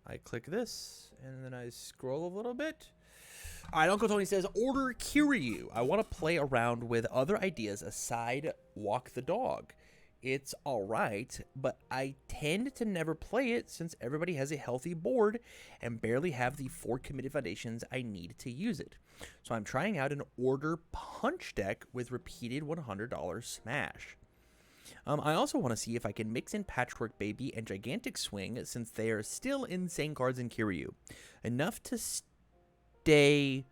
I click this, and then I scroll a little bit. All right, Uncle Tony says, order Kiryu. I want to play around with other ideas aside walk the dog. It's all right, but I tend to never play it since everybody has a healthy board and barely have the 4 committed foundations I need to use it. So I'm trying out an order punch deck with repeated $100 smash. I also want to see if I can mix in Patchwork Baby and Gigantic Swing since they are still insane cards in Kiryu. Enough to stay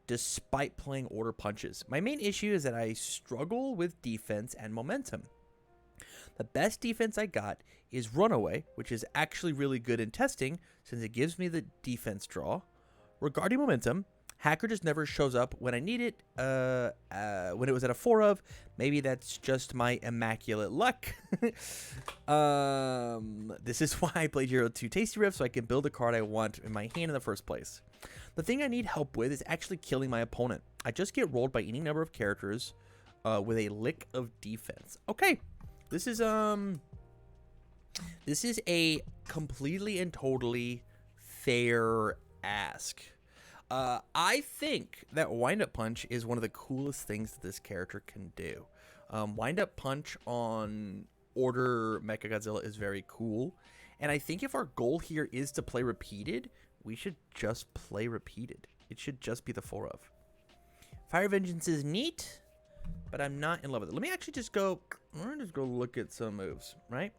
despite playing order punches. My main issue is that I struggle with defense and momentum. The best defense I got is Runaway, which is actually really good in testing since it gives me the defense draw. Regarding momentum, Hacker just never shows up when I need it. When it was at a 4 of, maybe that's just my immaculate luck. This is why I played Hero 2 Tasty Riff, so I can build a card I want in my hand in the first place. The thing I need help with is actually killing my opponent. I just get rolled by any number of characters with a lick of defense. Okay, this is a completely and totally fair ask. I think that Wind-Up Punch is one of the coolest things that this character can do. Wind-Up Punch on Order Mechagodzilla is very cool. And I think if our goal here is to play repeated, we should just play repeated. It should just be the 4 of. Fire Vengeance is neat, but I'm not in love with it. Let me actually just go, we're gonna just go look at some moves, right?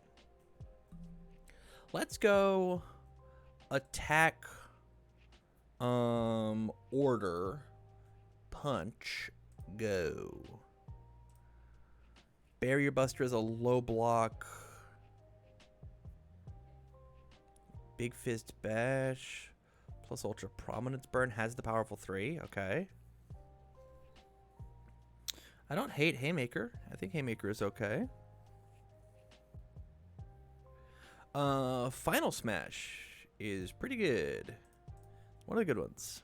Let's go attack order punch go. Barrier Buster is a low block. Big Fist Bash plus Ultra Prominence Burn has the powerful 3. Okay. I don't hate Haymaker. I think Haymaker is okay. Final Smash is pretty good. One of the good ones.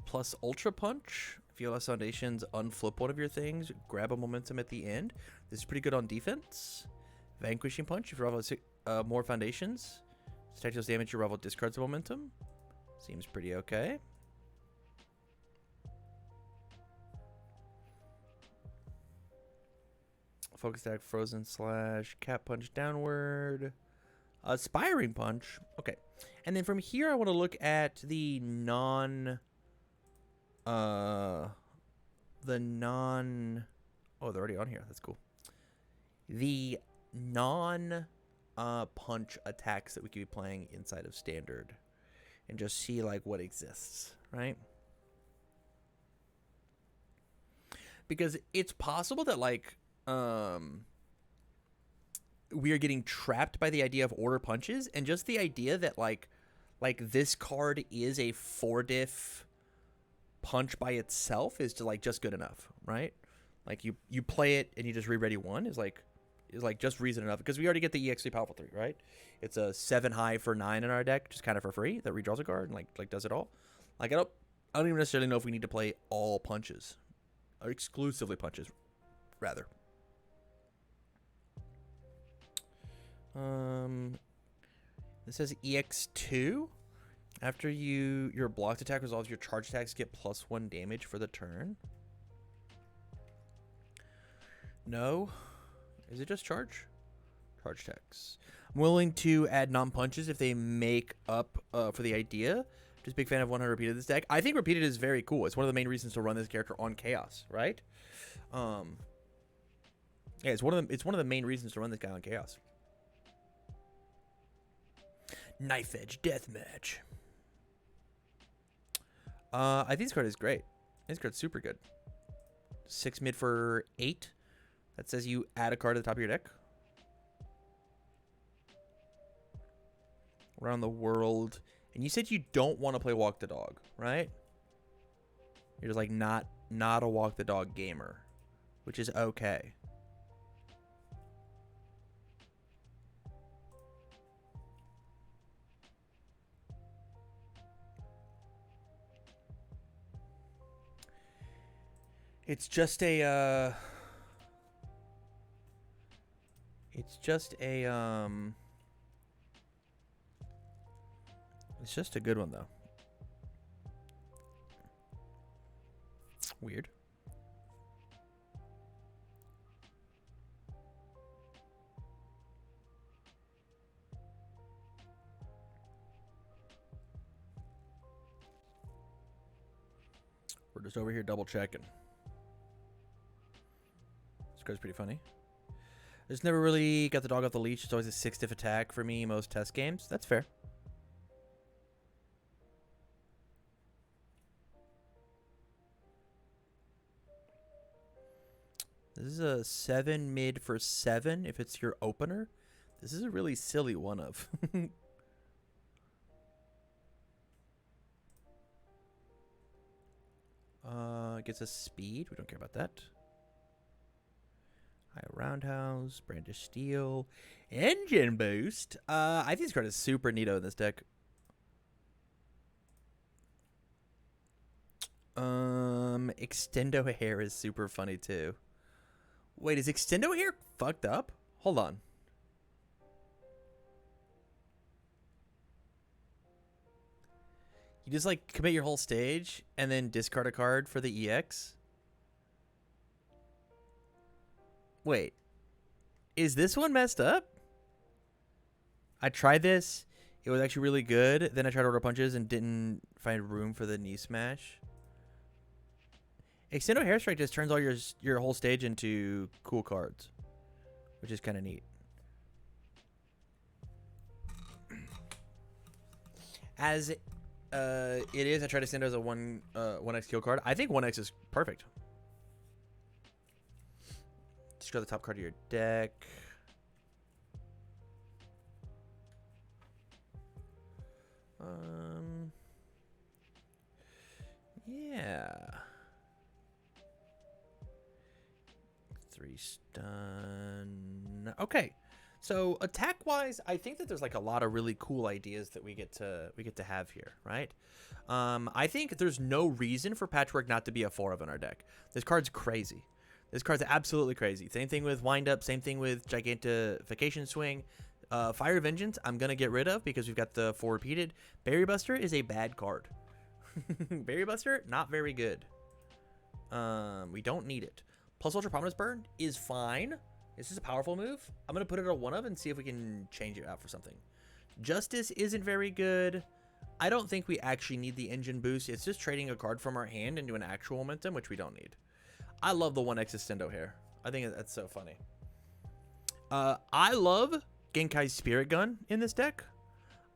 Plus Ultra Punch. If you have less foundations, unflip one of your things. Grab a momentum at the end. This is pretty good on defense. Vanquishing Punch. If you have more foundations. Stack deals damage, your rival discards a momentum. Seems pretty okay. Focus Attack, Frozen Slash, Cat Punch downward. Aspiring Punch. Okay. And then from here, I want to look at the non... Oh, they're already on here. That's cool. The non-punch attacks that we could be playing inside of Standard. And just see, like, what exists, right? Because it's possible that, like... we are getting trapped by the idea of order punches and just the idea that like this card is a 4-diff punch by itself is just good enough, right? Like you play it and you just re-ready 1 is just reason enough because we already get the EX3 powerful 3, right? It's a 7 high for 9 in our deck, just kind of for free that redraws a card and like does it all. Like I don't even necessarily know if we need to play all punches or exclusively punches, rather. This says EX2. After your blocked attack resolves, your charge attacks get +1 damage for the turn. No. Is it just charge? Charge attacks. I'm willing to add non-punches if they make up for the idea. Just big fan of 100 repeated this deck. I think repeated is very cool. It's one of the main reasons to run this character on Chaos, right? Yeah, it's one of the main reasons to run this guy on Chaos. Knife Edge Deathmatch. I think this card is great. This card's super good. 6 mid for 8. That says you add a card to the top of your deck. Around the world. And you said you don't want to play Walk the Dog, right? You're just like not a Walk the Dog gamer, which is okay. It's just a It's just a good one, though. Weird. We're just over here double checking. This card's pretty funny. I just never really got the dog off the leash. It's always a 6 diff attack for me most test games. That's fair. This is a 7 mid for 7 if it's your opener. This is a really silly one of. Gets us speed. We don't care about that. High roundhouse, brandish steel, engine boost. I think this card is super neato in this deck. Extendo hair is super funny too. Wait, is Extendo hair fucked up? Hold on. You just like commit your whole stage and then discard a card for the EX? Wait. Is this one messed up? I tried this. It was actually really good. Then I tried order punches and didn't find room for the knee smash. Extendo Hairstrike just turns all your whole stage into cool cards, which is kind of neat. As it is, I try to send it as a 1x kill card. I think 1x is perfect. Just go to the top card of your deck. Yeah. 3 stun. Okay. So attack wise, I think that there's like a lot of really cool ideas that we get to have here, right? I think there's no reason for Patchwork not to be a 4 of in our deck. This card's crazy. This card's absolutely crazy. Same thing with Wind Up, same thing with Gigantification Swing. Fire Vengeance, I'm gonna get rid of because we've got the 4 repeated. Berry Buster is a bad card. Berry Buster, not very good. We don't need it. Plus Ultra Prominence Burn is fine. This is a powerful move. I'm going to put it at a 1 of and see if we can change it out for something. Justice isn't very good. I don't think we actually need the engine boost. It's just trading a card from our hand into an actual momentum, which we don't need. I love the 1x Extendo here. I think that's so funny. I love Genkai's Spirit Gun in this deck.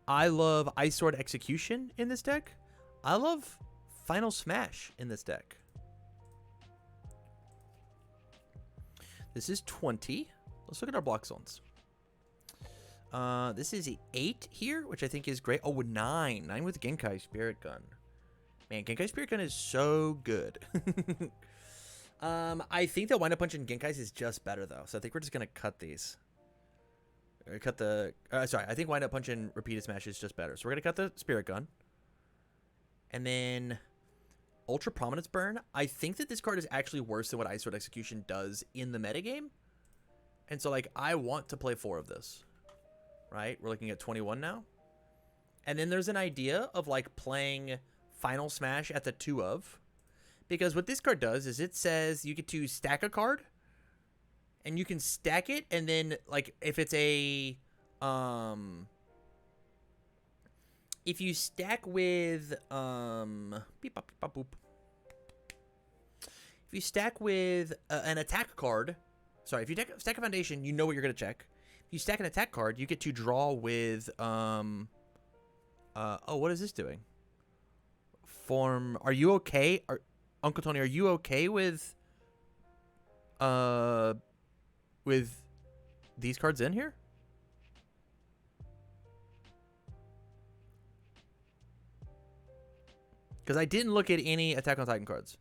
I love Ice Sword Execution in this deck. I love Final Smash in this deck. This is 20. Let's look at our block zones. This is a 8 here, which I think is great. Oh, 9. 9 with Genkai Spirit Gun. Man, Genkai Spirit Gun is so good. I think that Wind Up Punch and Genkai's is just better, though. So I think we're just going to cut these. Cut the... sorry, I think Wind Up Punch and Repeated Smash is just better. So we're going to cut the Spirit Gun. And then... Ultra Prominence Burn. I think that this card is actually worse than what Ice Sword Execution does in the metagame. And so, like, I want to play 4 of this. Right? We're looking at 21 now. And then there's an idea of, like, playing Final Smash at the 2 of. Because what this card does is it says you get to stack a card. And you can stack it. And then, like, if it's a... if you stack with... beep, bop, beep, bop, boop. If you stack with an attack card, sorry, if you stack a foundation, you know what you're going to check. If you stack an attack card, you get to draw with, oh, what is this doing? Are you okay? Uncle Tony, are you okay with these cards in here? Because I didn't look at any Attack on Titan cards.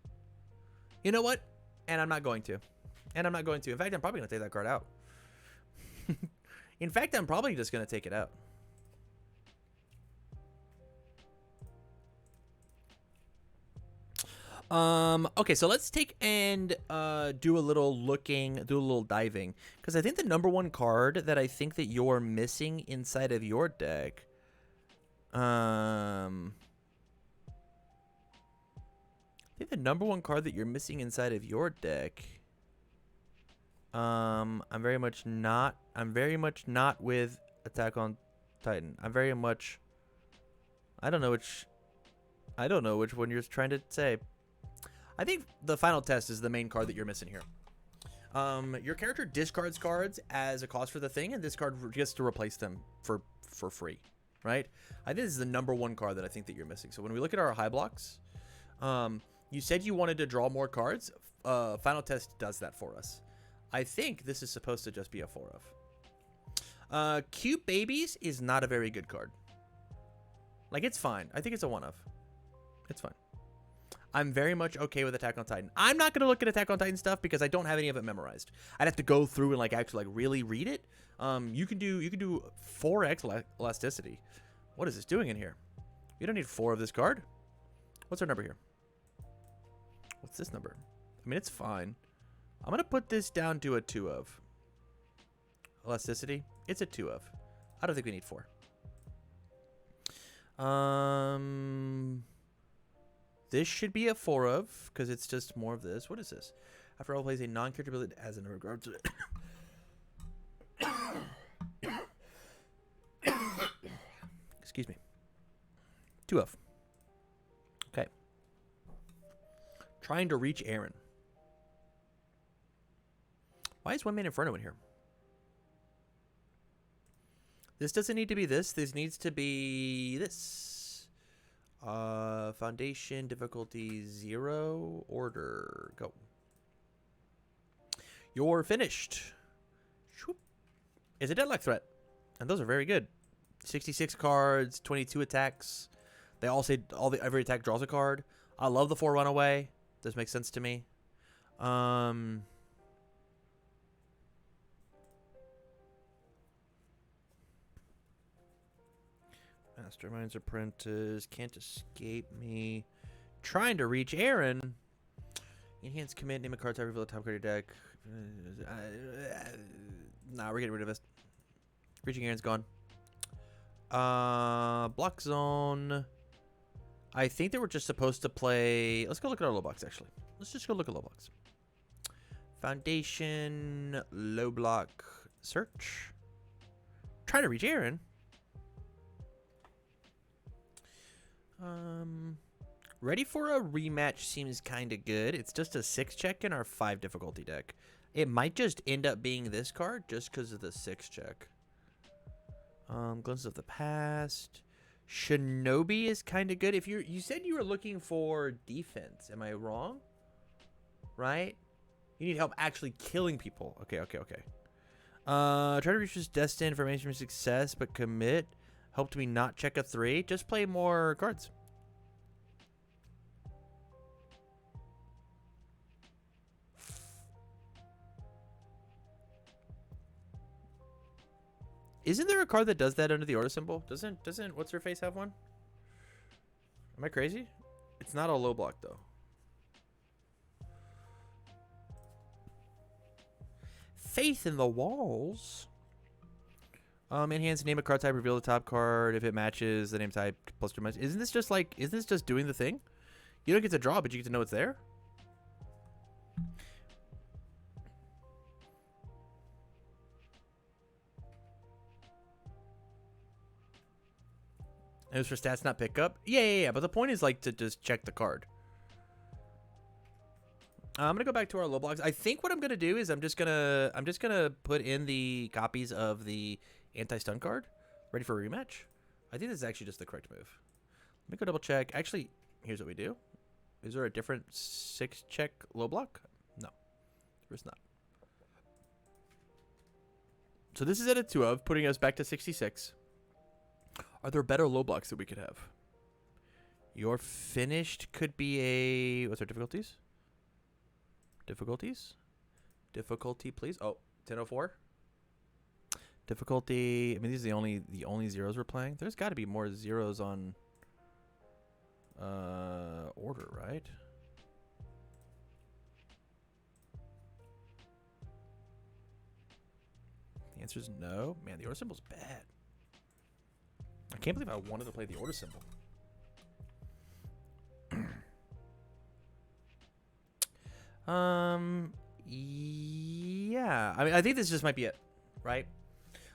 You know what? And I'm not going to. In fact, I'm probably going to take that card out. In fact, I'm probably just going to take it out. Okay, so let's take and do a little diving. Because I think the #1 card that I think that you're missing inside of your deck I think the number one card that you're missing inside of your deck. I'm very much not with Attack on Titan. I don't know which one you're trying to say. I think the final test is the main card that you're missing here. Your character discards cards as a cost for the thing, and this card gets to replace them for free, right? I think this is the number one card that I think that you're missing. So when we look at our high blocks, you said you wanted to draw more cards. Final test does that for us. I think this is supposed to just be a 4 of. Cute Babies is not a very good card. Like, it's fine. I think it's a 1 of. It's fine. I'm very much okay with Attack on Titan. I'm not going to look at Attack on Titan stuff because I don't have any of it memorized. I'd have to go through and actually really read it. You can do 4x elasticity. What is this doing in here? You don't need 4 of this card. What's our number here? What's this number? I mean, it's fine. I'm going to put this down to a 2 of. Elasticity, it's a 2 of. I don't think we need 4. This should be a 4 of, because it's just more of this. What is this? After all, plays a non-character ability as in regard to it. Excuse me. 2 of. Okay. Trying to reach Aaron. Why is 1-man Inferno in here? This doesn't need to be this. This needs to be this. Foundation, difficulty 0, order, go. You're finished. It's a deadlock threat. And those are very good. 66 cards, 22 attacks. They all say every attack draws a card. I love the 4 runaway. This makes sense to me. Mastermind's Apprentice. Can't escape me. Trying to reach Aaron. Enhance command. Name a card type. Reveal the top card of your deck. Nah, we're getting rid of this. Reaching Aaron's gone. Block zone. I think that we're just supposed to play. Let's go look at our low blocks, actually. Let's just go look at low blocks. Foundation. Low block. Search. Try to reach Aaron. Ready for a rematch seems kind of good. It's just a 6 check in our 5 difficulty deck. It might just end up being this card just because of the 6 check. Glimpses of the Past. Shinobi is kind of good. If you said you were looking for defense, am I wrong? Right? You need help actually killing people. Okay. Try to reach this destined for mainstream success, but commit. Helped me not check a 3. Just play more cards. Isn't there a card that does that under the order symbol? Doesn't what's her face have one? Am I crazy? It's not a low block though. Faith in the Walls. Enhance name a card type, reveal the top card. If it matches the name type, plus or minus. Isn't this just doing the thing? You don't get to draw, but you get to know it's there. It was for stats, not pickup. Yeah. But the point is to just check the card. I'm gonna go back to our low blocks. I think what I'm gonna do is I'm just gonna put in the copies of the anti-stun card, ready for a rematch. I think this is actually just the correct move. Let me go double check. Actually, here's what we do. Is there a different 6 check low block? No, there's not. So this is at a 2 of, putting us back to 66. Are there better low blocks that we could have? Your finished could be a... What's our difficulties? Difficulty, please. Oh, 1004. Difficulty. I mean, these are the only zeros we're playing. There's got to be more zeros on order, right? The answer is no. Man, the order symbol's bad. I can't believe I wanted to play the order symbol. Yeah. I mean, I think this just might be it, right?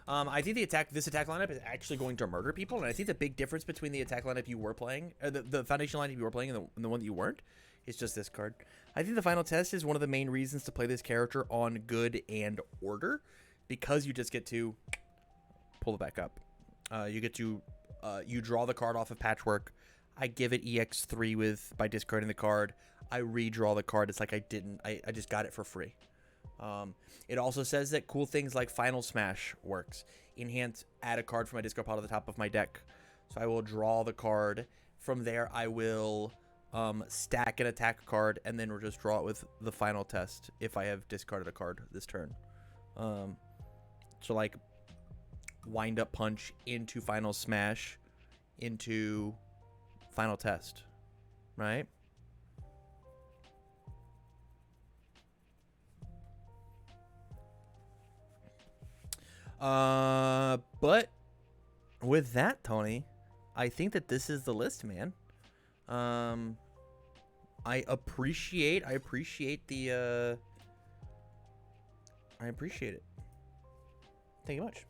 I think this attack lineup is actually going to murder people, and I think the big difference between the attack lineup you were playing, the foundation lineup you were playing, and the one that you weren't, is just this card. I think the final test is one of the main reasons to play this character on good and order, because you just get to pull it back up. You get to you draw the card off of Patchwork. I give it EX3 by discarding the card. I redraw the card. It's like I just got it for free. It also says that cool things like Final Smash works. Enhance, add a card from my discard pile to the top of my deck. So I will draw the card. From there, I will stack an attack card, and then we'll just draw it with the final test if I have discarded a card this turn. So like Wind Up Punch into Final Smash into Final Test, right? But with that, Tony, I think that this is the list, man. I appreciate it. Thank you much.